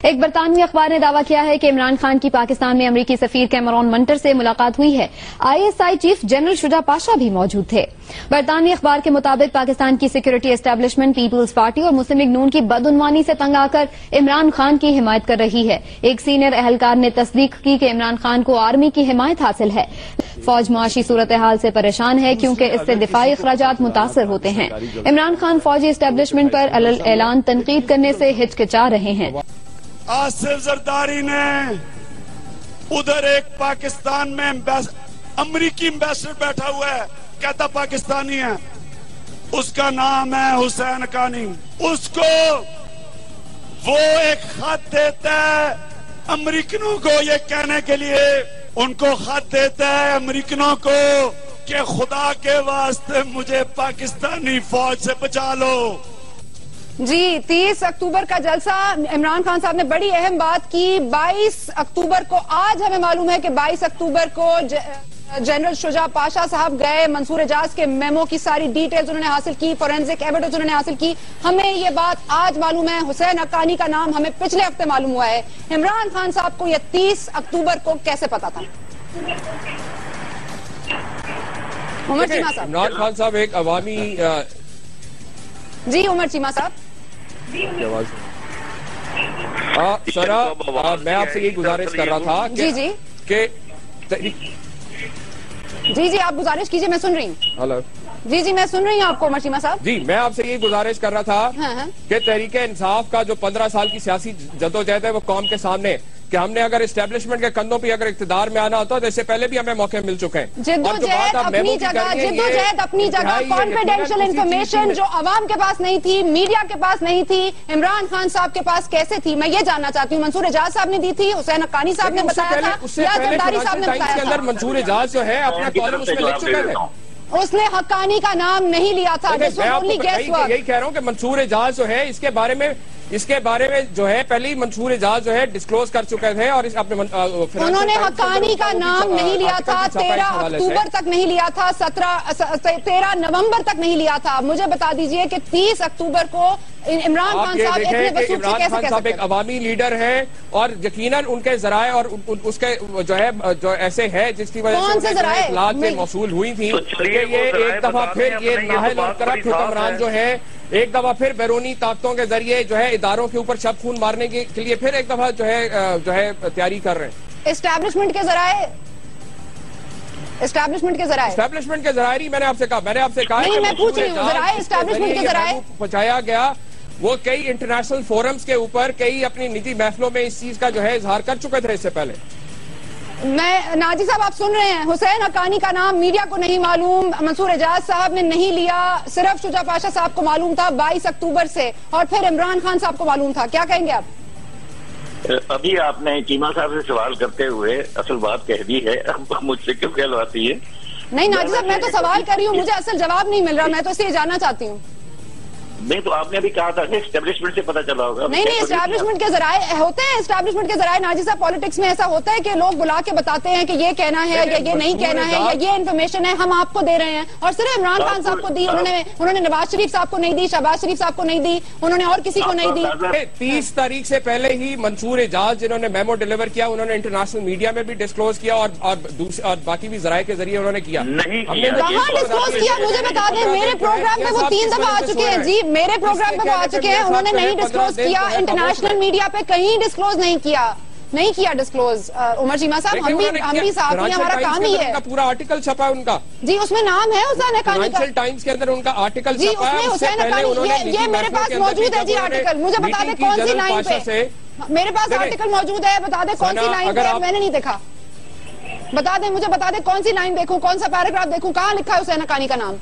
एक बरतानवी अखबार ने दावा किया है कि इमरान खान की पाकिस्तान में अमरीकी सफीर कैमरॉन मंटर से मुलाकात हुई है। ISI chief general Shuja Pasha भी मौजूद थे। बरतानवी अखबार के मुताबिक पाकिस्तान की सिक्योरिटी एस्टेब्लिशमेंट पीपल्स पार्टी और मुस्लिम लीग नून की बदउनवानी से तंग आकर इमरान खान की हिमायत कर रही है। एक सीनियर अहलकार ने तस्दीक की कि इमरान खान को आर्मी की हिमायत हासिल है। फौज मुआशी सूरत हाल से परेशान है क्योंकि इससे दिफाई अखराजात मुतासर होते हैं। इमरान खान फौजी एस्टेब्लिशमेंट पर अलल ऐलान तनकीद करने से हिचकिचा रहे हैं। आसिफ जरदारी ने उधर एक पाकिस्तान में अमरीकी एम्बेसडर बैठा हुआ है, कहता पाकिस्तानी है, उसका नाम है हुसैन हक्कानी। उसको वो एक खत देता है अमरीकनों को ये कहने के लिए, उनको खत देता है अमरीकनों को कि खुदा के वास्ते मुझे पाकिस्तानी फौज से बचा लो। जी, 30 अक्टूबर का जलसा, इमरान खान साहब ने बड़ी अहम बात की। 22 अक्टूबर को, आज हमें मालूम है कि 22 अक्टूबर को जनरल शुजा पाशा साहब गए, मंसूर एजाज के मेमो की सारी डिटेल्स उन्होंने हासिल की, फोरेंसिक एविडेंस उन्होंने हासिल की। हमें ये बात आज मालूम है, हुसैन हक्कानी का नाम हमें पिछले हफ्ते मालूम हुआ है। इमरान खान साहब को यह 30 अक्टूबर को कैसे पता था? उमर चीमा साहब। इमरान खान साहब एक अवामी जी, उमर चीमा साहब। सरा, मैं आपसे यही गुजारिश कर रहा था जी जी जी, आप गुजारिश कीजिए, मैं सुन रही हूँ। हेलो जी जी, मैं सुन रही हूँ आपको उमर चीमा साहब। जी, मैं आपसे यही गुजारिश कर रहा था कि तहरीके इंसाफ का जो 15 साल की सियासी जद्दोजहद है वो कौम के सामने, कि हमने अगर एस्टेब्लिशमेंट के कंधों पे अगर इक्तिदार में आना होता तो इससे पहले भी हमें मौके मिल चुके हैं। जिद्दोजहद अपनी जगह, कॉन्फिडेंशियल इंफॉर्मेशन जो अवाम के पास नहीं थी, मीडिया के पास नहीं थी, इमरान खान साहब के पास कैसे थी, मैं ये जानना चाहती हूँ। मंसूर एजाज साहब ने दी थी, हुसैन हक्कानी साहब ने बताया था, या जरदारी साहब ने बताया था? मंसूर एजाज जो है अपना कॉलम उसमें लिख चुके थे, उसने हक्कानी का नाम नहीं लिया था। यही कह रहा हूँ कि मंसूर एजाज जो है इसके बारे में जो है पहले ही मंसूर एजाज जो है डिस्क्लोज कर चुके थे और अपने उन्होंने हक्कानी का नाम नहीं लिया था। 13 अक्टूबर तक नहीं लिया था, 13 नवंबर तक नहीं लिया था। मुझे बता दीजिए कि 30 अक्टूबर को इमरान खान साहब इमरान खान साहब एक अवामी लीडर है और यकीनन उनके जराए और उसके जो है जो ऐसे है जिसकी वजह से इतलात से मौसूल हुई थी कि ये एक दफा फिर ये नाहल और करप्ट हुक्मरान जो है एक दफा फिर बैरूनी ताकतों के जरिए जो है इदारों के ऊपर शब खून मारने के लिए फिर एक दफा जो है तैयारी कर रहे हैं। एस्टैब्लिशमेंट के जराए मैंने आपसे कहा नहीं, मैं पूछ रही हूँ, जराए एस्टैब्लिशमेंट के जराए पहुंचाया गया। वो कई इंटरनेशनल फोरम्स के ऊपर कई अपनी निजी महफिलों में इस चीज का जो है इजहार कर चुके थे इससे पहले। मैं नाजी साहब, आप सुन रहे हैं, हुसैन हक्कानी का नाम मीडिया को नहीं मालूम, मंसूर एजाज साहब ने नहीं लिया, सिर्फ शुजा पाशा साहब को मालूम था 22 अक्टूबर से, और फिर इमरान खान साहब को मालूम था। क्या कहेंगे आप? अभी आपने चीमा साहब से सवाल करते हुए असल बात कह दी है, अब मुझसे क्यों कहलवाती है? नहीं नाजी साहब, मैं तो सवाल कर रही हूँ, मुझे असल जवाब नहीं मिल रहा, मैं तो इसलिए जानना चाहती हूँ। नहीं, तो आपने अभी कहा था एस्टेब्लिशमेंट से पता चला होगा। नहीं, एस्टेब्लिशमेंट के जराए होते हैं, एस्टेब्लिशमेंट के जराए नाजी साहब, पॉलिटिक्स में ऐसा होता है कि लोग बुला के बताते हैं कि ये कहना है या ये नहीं कहना है या ये इन्फॉर्मेशन है, हम आपको दे रहे हैं। और सिर्फ इमरान खान साहब को दी उन्होंने नवाज शरीफ साहब को नहीं दी, शहबाज शरीफ साहब को नहीं दी, उन्होंने और किसी को नहीं दी। 30 तारीख से पहले ही मंसूर एजाज जिन्होंने मेमो डिलीवर किया उन्होंने इंटरनेशनल मीडिया में भी डिस्क्लोज किया और बाकी भी जराए के जरिए उन्होंने किया। कहाँ डिस्क्लोज किया मुझे बता दें, मेरे प्रोग्राम पे वो 3 दफा आ चुके हैं। जी, मेरे प्रोग्राम पे आ चुके हैं, उन्होंने नहीं डिस्क्लोज किया, इंटरनेशनल मीडिया पे कहीं डिस्क्लोज नहीं किया डिस्क्लोज। उमर चीमा साहब, हम भी साहब ही, हमारा काम ही है। पूरा आर्टिकल छपा है उनका जी, उसमें नाम है हुसैन हक्कानी का। टाइम्स के अंदर उनका आर्टिकल जी, उसमें हुसैन हक्कानी, ये मेरे पास मौजूद है जी आर्टिकल। मुझे बता दे कौन सी लाइन पे, मेरे पास आर्टिकल मौजूद है, बता दे कौन सी लाइन पे, मैंने नहीं देखा। बता दे, मुझे बता दे कौन सी लाइन देखूं, कौन सा पैराग्राफ देखूं, कहाँ लिखा है हुसैन हक्कानी का नाम?